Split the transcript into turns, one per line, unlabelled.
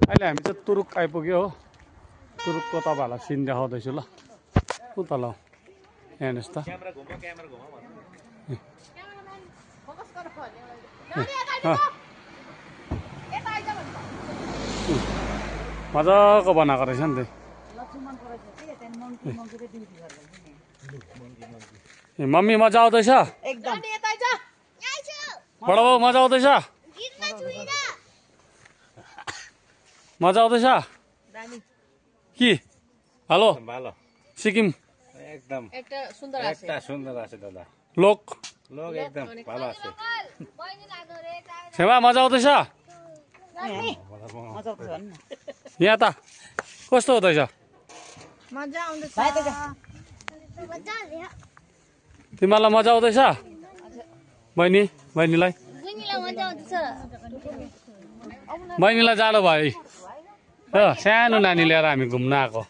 अहिले हामी चाहिँ तुरुक आइपुग्यो हो। तुरुकको तपाईँहरूलाई सिन देखाउँदैछु ल। उता ल हेर्नुहोस् त। मजाको बनाएको रहेछ नि त। मम्मी मजा आउँदैछ? बडा बाउ मजा आउँदैछ? मजा आउँदैछ कि? हेलो सिक्किम
एकदम सुंदर আছে दादा।
लोक
एकदम ভালো আছে।
छेमा मजा आउँदैछ? यहाँ त कस्तो हुँदैछ?
मजा आउँदैछ।
तिमीलाई मजा आउँदैछ? बहिनीलाई जाडो भयो सानो नानी लिएर हामी घुम्न आएको।